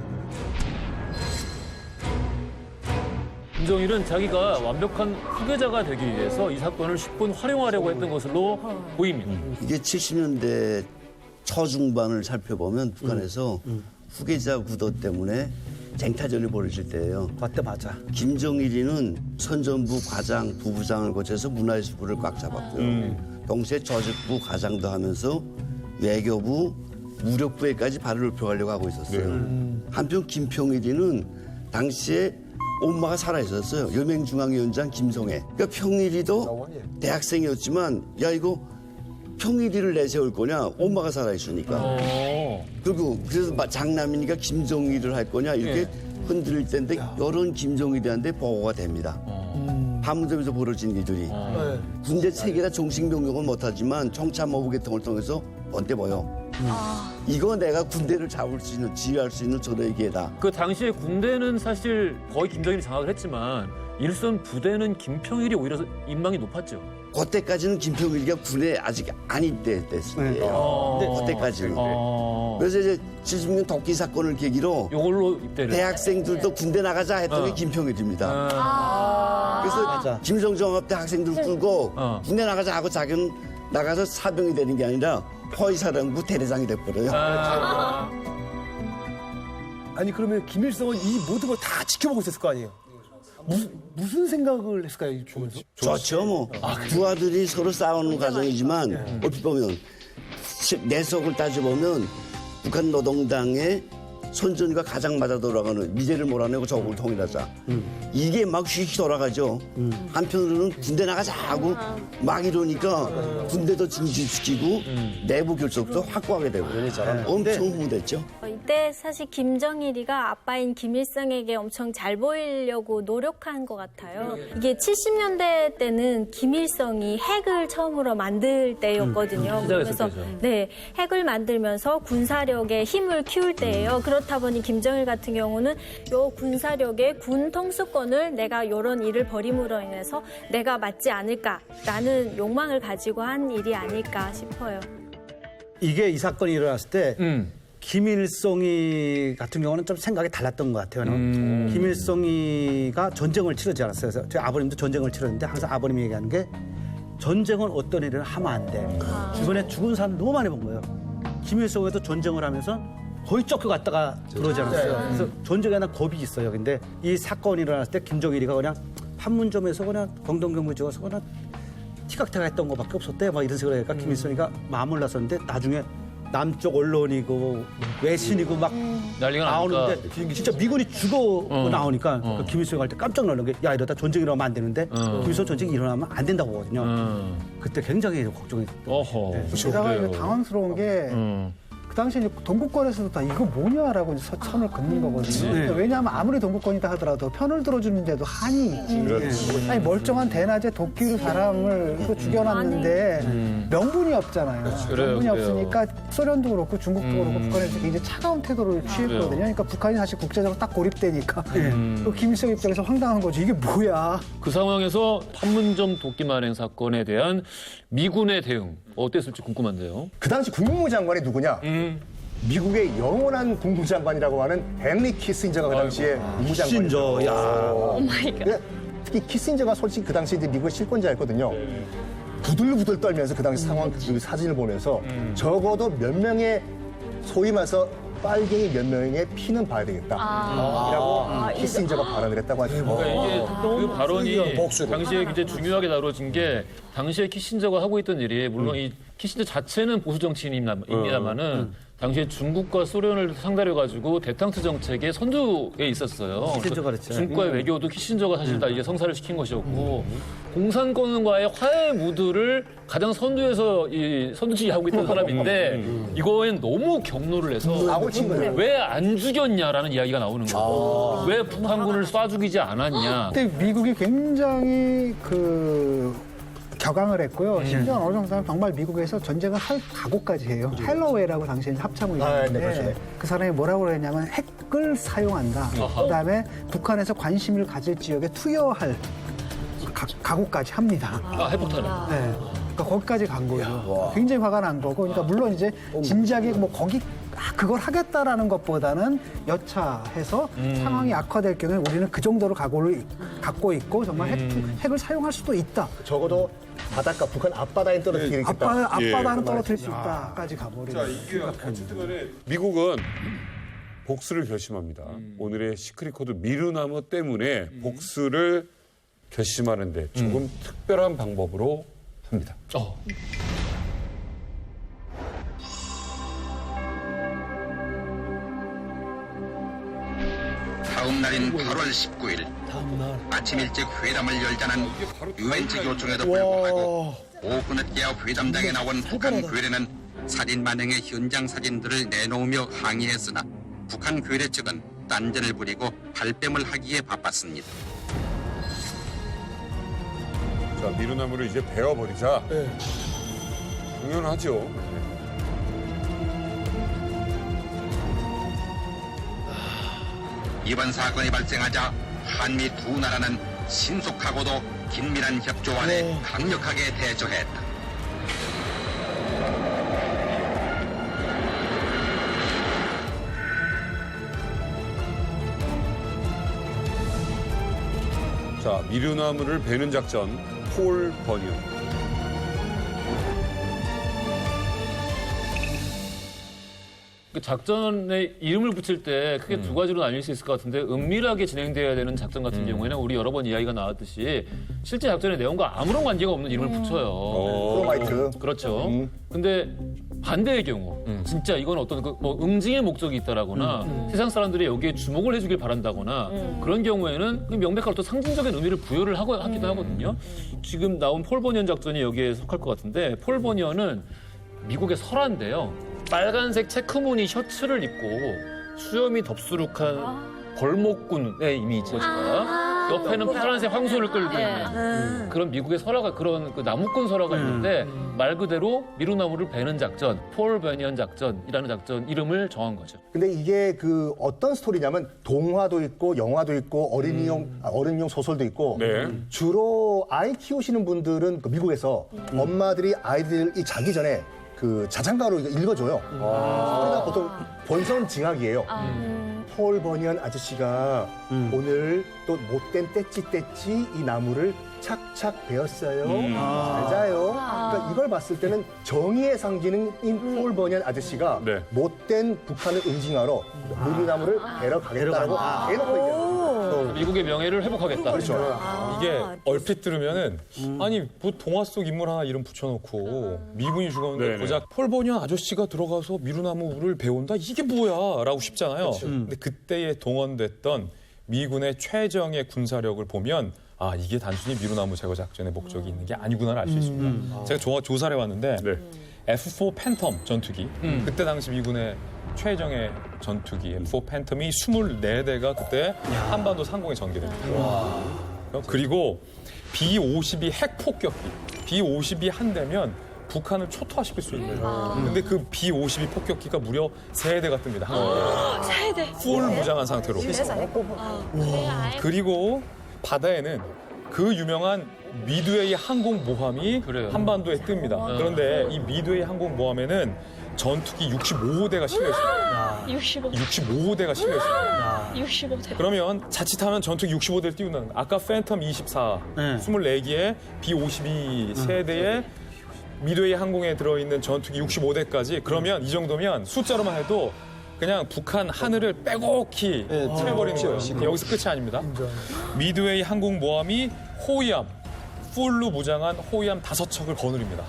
김정일은 자기가 완벽한 후계자가 되기 위해서 이 사건을 10분 활용하려고 했던 것으로 보입니다. 이게 70년대 초중반을 살펴보면 북한에서 후계자 구도 때문에 쟁탈전이 벌어질 때예요. 맞다 맞아. 김정일이는 선전부 과장, 부부장을 거쳐서 문화예술부를 꽉 잡았고요. 동시에 조직부 과장도 하면서 외교부, 무력부에까지 발을 높여가려고 하고 있었어요. 한편 김평일이는 당시에 엄마가 살아있었어요. 여맹중앙위원장 김성애. 그러니까 평일이도 대학생이었지만 야 이거 평일이를 내세울 거냐? 엄마가 살아있으니까. 그리고 그래서 장남이니까 김정일을 할 거냐? 이렇게 흔들릴 때인데 이런 김정일이한테 보고가 됩니다. 판문점에서 벌어진 일들이. 군대 체계나 정식 명령은 못하지만 청참모부 계통을 통해서 번대 보여. 이거 내가 군대를 잡을 수 있는, 지휘할 수 있는 저의 기회다. 그 당시에 군대는 사실 거의 김정일이 장악을 했지만 일선 부대는 김평일이 오히려 인망이 높았죠. 그때까지는 김평일이가 군에 아직 안 입대됐어요. 그때까지는. 그래서 이제 70년 도끼 사건을 계기로 이걸로 입대를. 대학생들도 군대 나가자 했던 게 김평일입니다. 그래서 맞아. 김성정합 때 학생들 끌고 군대 나가자 하고 자기는 나가서 사병이 되는 게 아니라 허위사령부 대대장이 돼버려요. 아니 그러면 김일성은 이 모든 걸 다 지켜보고 있었을 거 아니에요? 무슨 생각을 했을까요? 이 보면서? 좋죠, 뭐. 두 아들이 서로 싸우는 과정이지만, 얼핏 보면, 내석을 따져보면, 북한 노동당의 손전이가 가장 맞아 돌아가는 미제를 몰아내고 조국을 통일하자. 이게 막 휙 돌아가죠. 한편으로는 군대 나가자 하고 막 이러니까 군대도 증진시키고 내부 결속도 확고하게 되고 엄청 후됐죠. 이때 사실 김정일이가 아빠인 김일성에게 엄청 잘 보이려고 노력한 것 같아요. 이게 70년대 때는 김일성이 핵을 처음으로 만들 때였거든요. 그래서 네, 핵을 만들면서 군사력의 힘을 키울 때예요. 그렇다 보니 김정일 같은 경우는 요 군사력의 군 통수권을 내가 이런 일을 벌임으로 인해서 내가 맞지 않을까라는 욕망을 가지고 한 일이 아닐까 싶어요. 이게 이 사건이 일어났을 때 김일성이 같은 경우는 좀 생각이 달랐던 것 같아요. 김일성이가 전쟁을 치르지 않았어요. 그래서 저희 아버님도 전쟁을 치렀는데 항상 아버님이 얘기하는 게 전쟁은 어떤 일을 하면 안 돼. 주변에 죽은 사람 너무 많이 본 거예요. 김일성에도 전쟁을 하면서 거의 쫓겨갔다가 들어오지 않았어요. 그래서 전쟁에 대한 겁이 있어요. 근데 이 사건이 일어났을 때 김정일이가 그냥 판문점에서 그냥 공동경무지어서 그냥 티격태격했던 것밖에 없었대. 막 이런 식으로 하니까 김일성이가 마음을 났었는데 나중에 남쪽 언론이고 외신이고 막 난리가 나오는데 진짜 미군이 죽어 나오니까 그 김일성이 갈 때 깜짝 놀란 게 야 이러다 전쟁이 일어나면 안 되는데 김일성 전쟁이 일어나면 안 된다고 보거든요. 그때 굉장히 걱정이 됐어요. 게다가 이거 당황스러운 게 그 당시에 이제 동구권에서도 다 이거 뭐냐라고 이제 선을 긋는 거거든요. 그러니까 왜냐하면 아무리 동구권이다 하더라도 편을 들어주는데도 한이 있지. 아니 멀쩡한 대낮에 도끼로 사람을 이거 죽여놨는데 명분이 없잖아요. 명분이 없으니까 소련도 그렇고 중국도 그렇고 북한에서 굉장히 차가운 태도를 취했거든요. 그러니까 북한이 사실 국제적으로 딱 고립되니까 또 김일성 입장에서 황당한 거지. 이게 뭐야. 그 상황에서 판문점 도끼 만행 사건에 대한 미군의 대응 어땠을지 궁금한데요. 그 당시 국무부 장관이 누구냐? 미국의 영원한 국무장관이라고 하는 헨리 키신저가 그 당시에 국무장관이죠. 특히 키신저가 솔직히 그 당시 이제 미국의 실권자였거든요. 부들부들 떨면서 그 당시 상황 그 사진을 보면서 적어도 몇 명의 소위 말해서 빨갱이 몇 명의 피는 봐야 되겠다라고 키신저가 발언을 했다고 하죠. 그러니까 이게 그 발언이 당시에 굉장히 중요하게 다뤄진 게 당시에 키신저가 하고 있던 일이 물론 이 키신저 자체는 보수 정치인입니다만은 당시에 중국과 소련을 상대로 가지고 대탕트 정책의 선두에 있었어요. 중국과의 외교도 키신저가 사실 다 이게 성사를 시킨 것이었고 공산권과의 화해 무드를 가장 선두에서 이 선두지휘하고 있던 사람인데 이거엔 너무 경로를 해서 왜 안 죽였냐라는 이야기가 나오는 거고 왜 북한군을 쏴 죽이지 않았냐. 그때 미국이 굉장히 격앙을 했고요. 심지어 어느 정도는 정말 미국에서 전쟁을 할 각오까지 해요. 헬로웨이라고 당시에 합참을 했는데 그 사람이 뭐라고 그랬냐면 핵을 사용한다. 그다음에 북한에서 관심을 가질 지역에 투여할 각오까지 합니다. 핵폭탄을. 네. 그러니까 거기까지 간 거죠. 굉장히 화가 난 거고. 그러니까 물론 이제 진작에 뭐 거기 그걸 하겠다라는 것보다는 여차해서 상황이 악화될 경우에 우리는 그 정도로 각오를 갖고 있고 정말 핵을 사용할 수도 있다. 적어도 바닷가 북한 앞바다에 떨어뜨리겠다. 앞바다는 떨어뜨릴 수 있다까지 가버리는. 자, 이게 어쨌든 간에 미국은 복수를 결심합니다. 오늘의 시크릿 코드 미루나무 때문에 복수를 결심하는데 조금 특별한 방법으로 합니다. 다음 날인 8월 19일 아침 일찍 회담을 열자는 유엔측 요청에도 불구하고 오후 늦게야 회담장에 나온 북한 괴뢰는 살인 만행의 현장 사진들을 내놓으며 항의했으나 북한 괴뢰 측은 딴전을 부리고 발뺌을 하기에 바빴습니다. 자, 미루나무를 이제 베어버리자. 당연하죠. 이번 사건이 발생하자 한미 두 나라는 신속하고도 긴밀한 협조안에 강력하게 대처했다. 자, 미루나무를 베는 작전, 폴 버니언. 그 작전에 이름을 붙일 때 크게 두 가지로 나뉠 수 있을 것 같은데 은밀하게 진행돼야 되는 작전 같은 경우에는 우리 여러 번 이야기가 나왔듯이 실제 작전의 내용과 아무런 관계가 없는 이름을 붙여요. 프로마이트. 그렇죠. 근데 반대의 경우 진짜 이건 어떤 뭐 응징의 목적이 있다라거나 세상 사람들이 여기에 주목을 해주길 바란다거나 그런 경우에는 명백한 어떤 상징적인 의미를 부여를 하기도 하거든요. 지금 나온 폴 버니언 작전이 여기에 속할 것 같은데 폴 버니언은 미국의 설화인데요. 빨간색 체크무늬 셔츠를 입고 수염이 덥수룩한 벌목군의 이미지가 옆에는 파란색 황소를 끌고 있는 그런 미국의 설화가 그런 그 나무꾼 설화가 있는데 말 그대로 미루나무를 베는 작전, 폴 버니언 작전이라는 작전 이름을 정한 거죠. 근데 이게 그 어떤 스토리냐면 동화도 있고 영화도 있고 어린이용 소설도 있고 주로 아이 키우시는 분들은 그 미국에서 엄마들이 아이들이 자기 전에 그 자장가로 읽어줘요. 스토리가 보통 본선징악이에요. 폴 버니언 아저씨가 오늘 또 못된 떼찌 이 나무를 착착 베었어요. 잘 자요. 그러니까 이걸 봤을 때는 정의의 상징인 폴 버니언 아저씨가 못된 북한을 응징하러 미루나무를 베러 가겠다라고 대놓고 얘기해요. 미국의 명예를 회복하겠다. 그렇죠. 이게 얼핏 들으면은 아니 뭐 동화 속 인물 하나 이름 붙여놓고 미군이 죽었는데 고작 폴 버니언 아저씨가 들어가서 미루나무를 베온다? 이게 뭐야? 라고 싶잖아요. 근데 그때에 동원됐던 미군의 최정예 군사력을 보면 아 이게 단순히 미루나무 제거 작전의 목적이 있는 게 아니구나를 알 수 있습니다. 제가 조사를 해왔는데 F4 팬텀 전투기 그때 당시 미군의 최정예 전투기 F4 팬텀이 24대가 그때 한반도 상공에 전개됩니다. 그리고 B-52 핵폭격기 B-52 한 대면 북한을 초토화시킬 수 있는 근데 그 B-52 폭격기가 무려 3대가 뜹니다. 3대. 풀 무장한 상태로. 그리고 바다에는 그 유명한 미드웨이 항공모함이 한반도에 뜹니다. 그런데 이 미드웨이 항공모함에는 전투기 65대가 실려 있습니다. 65대가 실려 있습니다. 65대. 그러면 자칫하면 전투기 65대를 띄운다는 거예요. 아까 팬텀 24, 24개의 B-52 세대의 미드웨이 항공에 들어있는 전투기 65대까지 그러면 이 정도면 숫자로만 해도 그냥 북한 하늘을 빼곡히 채워버리는 거예요. 여기서 끝이 아닙니다. 미드웨이 항공모함이 호위함, 풀로 무장한 호위함 5척을 거느립니다.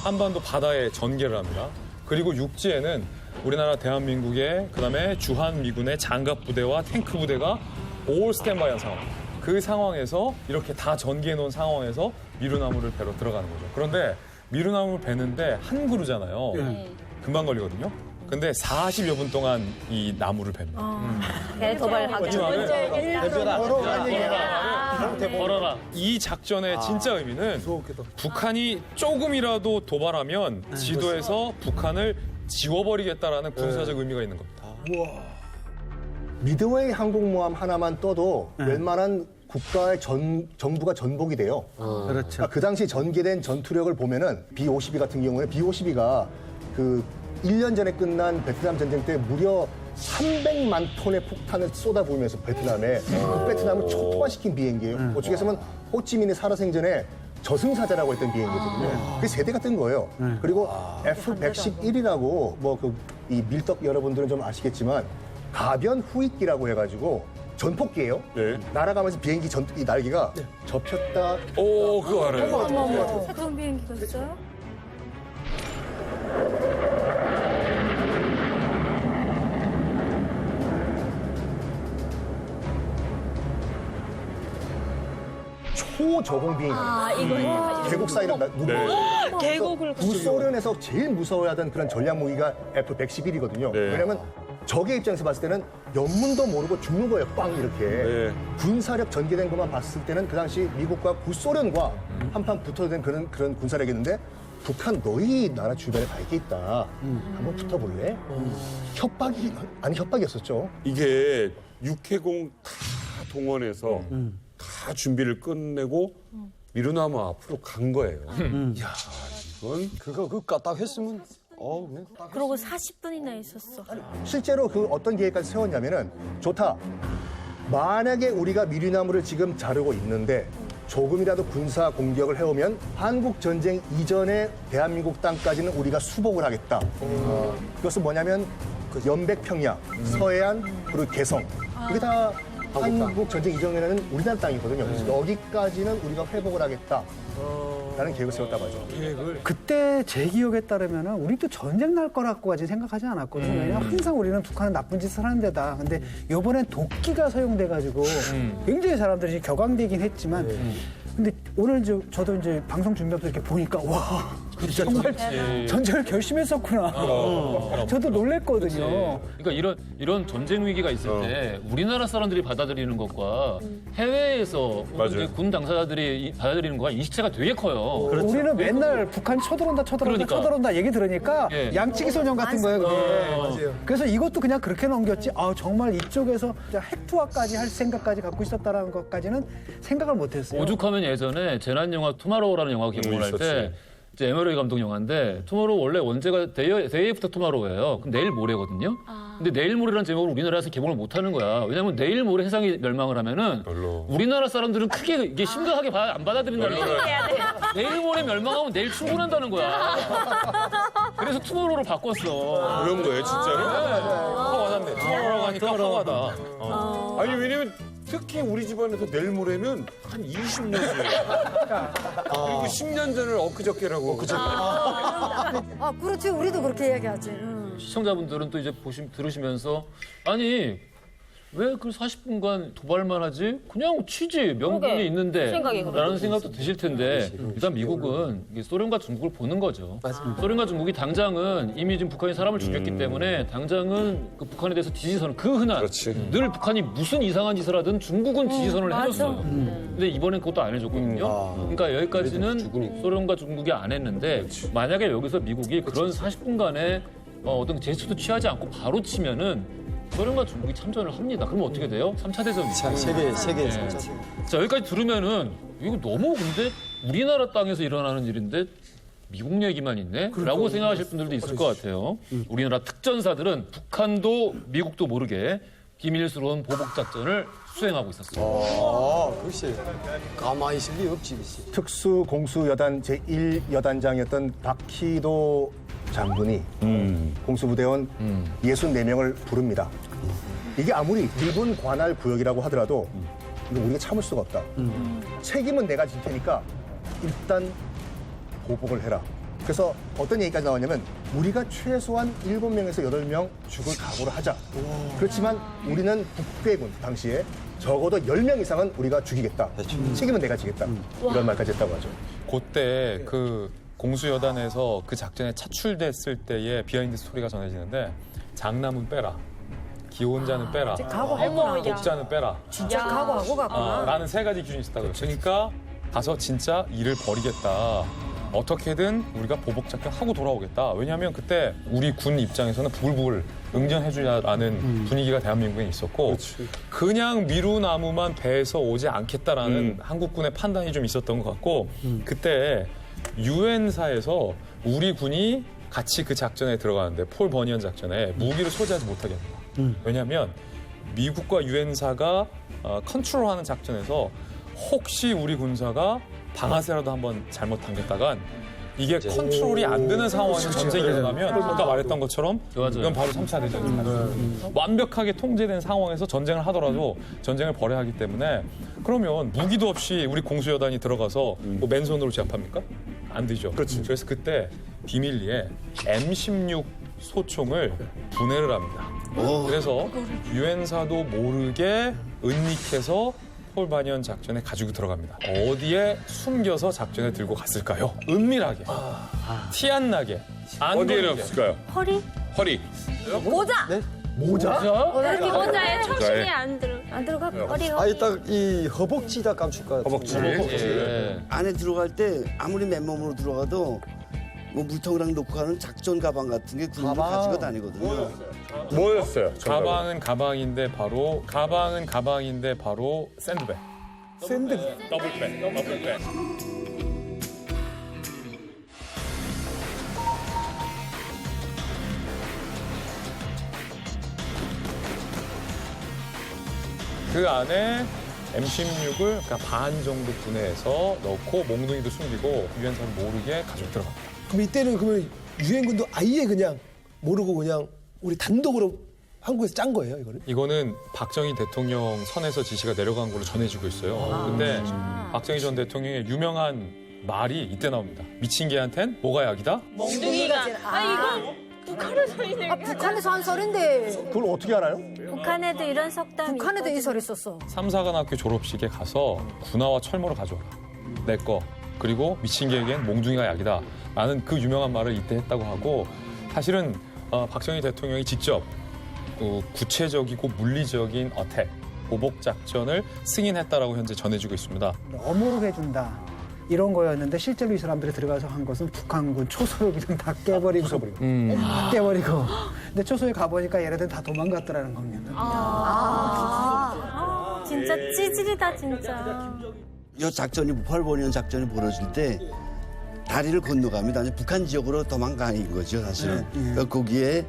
한반도 바다에 전개를 합니다. 그리고 육지에는 우리나라 대한민국의 그다음에 주한미군의 장갑 부대와 탱크 부대가 올 스탠바이한 상황. 그 상황에서 이렇게 다 전개해 놓은 상황에서 미루나무를 베러 들어가는 거죠. 그런데 미루나무를 베는데 한 그루잖아요. 금방 걸리거든요. 근데 40여 분 동안 이 나무를 베니다. 벌어라. 이 작전의 진짜 의미는 북한이 조금이라도 도발하면 지도에서 북한을 지워버리겠다라는 군사적 의미가 있는 겁니다. 미드웨이 항공모함 하나만 떠도 웬만한 국가의 정부가 전복이 돼요. 그렇죠. 그러니까 그 당시 전개된 전투력을 보면은 B-52 같은 경우에 B-52가 그 1년 전에 끝난 베트남 전쟁 때 무려 300만 톤의 폭탄을 쏟아부으면서 베트남에 그 베트남을 초토화시킨 비행기예요. 어떻게 해서는 호치민이 살아생전에 저승사자라고 했던 비행기거든요. 그게 세 대가 뜬 거예요. 그리고 F-111이라고 이 밀떡 여러분들은 좀 아시겠지만 가변 후익기라고 해가지고 전폭기예요. 날아가면서 비행기 이 날개가 접혔다. 오, 그거 알아요. 어머, 그런 비행기가 있어요? 초저공 비행기. 이거 계곡 사이를 계곡을 구소련에서 제일 무서워하던 그런 전략 무기가 F-111이거든요. 왜냐면 적의 입장에서 봤을 때는 연문도 모르고 죽는 거예요. 빵 이렇게. 군사력 전개된 것만 봤을 때는 그 당시 미국과 구소련과 한판 붙어야 된 그런 군사력이었는데 북한 너희 나라 주변에 밝게 있다. 한번 붙어볼래? 협박이었었죠. 이게 육해공 다 동원해서 다 준비를 끝내고 미루나무 앞으로 간 거예요. 야, 이건 그거 까딱 했으면 그러고 40분이나 있었어. 실제로 그 어떤 계획까지 세웠냐면은 좋다. 만약에 우리가 미리나무를 지금 자르고 있는데 조금이라도 군사 공격을 해오면 한국 전쟁 이전에 대한민국 땅까지는 우리가 수복을 하겠다. 그것은 뭐냐면 그 연백평야, 서해안 그리고 개성 그게 다 한국 전쟁 이전에는 우리나라 땅이거든요. 그래서 여기까지는 우리가 회복을 하겠다. 라는 계획을 세웠다고 하죠. 그때 제 기억에 따르면은 우리도 전쟁 날 거라고까지 생각하지 않았거든요. 왜냐면 항상 우리는 북한은 나쁜 짓을 하는 데다. 근데 이번엔 도끼가 사용돼가지고 굉장히 사람들이 격앙되긴 했지만 근데 오늘 저도 이제 방송 준비하면서 이렇게 보니까 와 정말 전쟁을 결심했었구나. 저도 놀랬거든요. 그러니까 이런 전쟁 위기가 있을 때 우리나라 사람들이 받아들이는 것과 해외에서 이제 군 당사자들이 받아들이는 거와 인식차가 되게 커요. 우리는 맨날 북한이 쳐들어온다 얘기 들으니까 양치기 소년 같은 거예요. 그게. 그래서 이것도 그냥 그렇게 넘겼지. 정말 이쪽에서 핵투하까지 할 생각까지 갖고 있었다라는 것까지는 생각을 못했어요. 오죽하면 예전에 재난 영화 투마로우라는 영화 개봉을 할 때 이제 에머리 감독 영화인데 투마로우 원래 원제가 데이 애프터 투마로우예요. 그럼 내일 모레거든요. 근데 내일 모레라는 제목을 우리나라에서 개봉을 못 하는 거야. 왜냐면 내일 모레 세상이 멸망을 하면은 우리나라 사람들은 크게 이게 심각하게 안 받아들인다는 거야. 내일 모레 멸망하면 내일 출근한다는 거야. 그래서 투마로우로 바꿨어. 그런 거예요, 진짜로? 확 와닿네. 투마로우라고 하니까 확 와닿아. 아니 왜냐면 특히 우리 집안에서 내일 모레면 한 20년 뒤에 그리고 10년 전을 엊그저께라고. 그렇지. 우리도 그렇게 이야기하지. 시청자분들은 또 이제 들으시면서 아니 왜 그 40분간 도발만 하지? 그냥 치지 명분이 있는데 라는 생각도 드실 텐데 일단 미국은 소련과 중국을 보는 거죠. 소련과 중국이 당장은 이미 지금 북한이 사람을 죽였기 때문에 당장은 그 북한에 대해서 지지선을 흔한 늘 북한이 무슨 이상한 짓을 하든 중국은 지지선을 해줬어요. 근데 이번엔 그것도 안 해줬거든요. 그러니까 여기까지는 소련과 중국이 안 했는데 만약에 여기서 미국이 그런 40분간의 어떤 제스처도 취하지 않고 바로 치면은 소련과 중국이 참전을 합니다. 그러면 어떻게 돼요? 3차 대전이죠. 세계 3차. 자, 여기까지 들으면은 이거 너무 근데 우리나라 땅에서 일어나는 일인데 미국 얘기만 있네? 라고 생각하실 분들도 있을 것 같아요. 우리나라 특전사들은 북한도 미국도 모르게 비밀스러운 보복작전을 수행하고 있었어요. 글쎄. 가만히 있을 리 없지, 글쎄. 특수공수여단 제1여단장이었던 박희도 장군이 공수부대원 64명을 부릅니다. 이게 아무리 일본 관할 구역이라고 하더라도 이거 우리가 참을 수가 없다. 책임은 내가 질 테니까 일단 보복을 해라. 그래서 어떤 얘기까지 나왔냐면 우리가 최소한 7명에서 8명 죽을 각오를 하자. 그렇지만 우리는 북괴군 당시에 적어도 10명 이상은 우리가 죽이겠다. 책임은 내가 지겠다. 이런 말까지 했다고 하죠. 그때 그 공수여단에서 그 작전에 차출됐을 때의 비하인드 스토리가 전해지는데 장남은 빼라, 기혼자는 빼라, 독자는 빼라. 진짜 각오하고 갔구나. 라는 3가지 기준이 있었다고요. 그러니까 가서 진짜 일을 벌이겠다. 어떻게든 우리가 보복작전 하고 돌아오겠다. 왜냐하면 그때 우리 군 입장에서는 부글부글 응전해주자라는 분위기가 대한민국에 있었고 그냥 미루나무만 배에서 오지 않겠다라는 한국군의 판단이 좀 있었던 것 같고 그때 유엔사에서 우리 군이 같이 그 작전에 들어가는데 폴 버니언 작전에 무기를 소지하지 못하게 합니다. 왜냐하면 미국과 유엔사가 컨트롤하는 작전에서 혹시 우리 군사가 방아쇠라도 한번 잘못 당겼다간 이게 컨트롤이 안 되는 상황에서 전쟁이 일어나면 아까 말했던 것처럼 이건 바로 3차 대전입니다. 완벽하게 통제된 상황에서 전쟁을 하더라도 전쟁을 벌여야 하기 때문에 그러면 무기도 없이 우리 공수여단이 들어가서 뭐 맨손으로 제압합니까? 안 되죠. 그래서 그때 비밀리에 M16 소총을 분해를 합니다. 그래서 유엔사도 모르게 은닉해서 폴바니언 작전에 가지고 들어갑니다. 어디에 숨겨서 작전에 들고 갔을까요? 은밀하게, 티 안 나게, 안 어디에는 걸리게. 없을까요? 허리? 모자. 네? 모자? 이렇게 모자에 초식이 모자에. 안 들어가 허리가. 아니 딱 이 허벅지다 감출까요? 허벅지. 안에 들어갈 때 아무리 맨몸으로 들어가도 뭐 물통이랑 놓고 가는 작전 가방 같은 게 군인들 가지고 다니거든요. 뭐였어요? 가방은 가방인데 바로 샌드백. 더블백. 그 안에 M16을 그러니까 반 정도 분해해서 넣고 몽둥이도 숨기고 유엔사는 모르게 가지고 들어갑니다. 그럼 이때는 그러면 유엔군도 아예 그냥 모르고 그냥 우리 단독으로 한국에서 짠 거예요, 이거는? 이거는 박정희 대통령 선에서 지시가 내려간 걸로 전해지고 있어요. 근데 박정희 전 대통령의 유명한 말이 이때 나옵니다. 미친 개한텐 뭐가 약이다? 멍둥이가. 이거 북한에서 이 얘기. 북한에서 한 소린데. 그걸 어떻게 알아요? 북한에도 이런 속담이 북한에도 이 있거든요. 소리 썼어. 삼사관학교 졸업식에 가서 군화와 철모를 가져와라. 내 거. 그리고 미친 개에겐 몽둥이가 약이다. 라는 그 유명한 말을 이때 했다고 하고 사실은 박정희 대통령이 직접 구체적이고 물리적인 어택, 보복 작전을 승인했다라고 현재 전해지고 있습니다. 어모를 해준다. 이런 거였는데 실제로 이 사람들이 들어가서 한 것은 북한군 초소를 그냥 다 깨버리고 다 깨버리고 근데 초소에 가보니까 얘네들 다 도망갔더라는 겁니다. 진짜 찌질이다 진짜. 이 작전이 폴바니언 작전이 벌어질 때 다리를 건너갑니다. 이제 북한 지역으로 도망가는 거죠, 사실은. 그러니까 거기에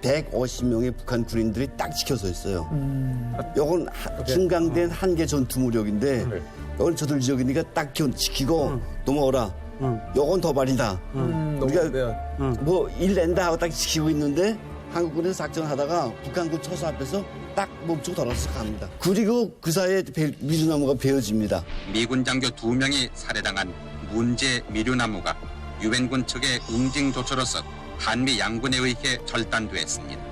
150명의 북한 군인들이 딱 지켜서 있어요. 이건 긴강된 한계 전투무력인데 이건 저들 지역이니까 딱 지키고 넘어오라. 요건 도발이다. 우리가 뭐 일 낸다 하고 딱 지키고 있는데 한국군에서 작전하다가 북한군 초소 앞에서 딱 멈추고 돌아서 갑니다. 그리고 그 사이에 미루나무가 베어집니다. 미군 장교 2명이 살해당한 문제 미류나무가 유엔군 측의 응징 조처로서 한미 양군에 의해 절단되었습니다.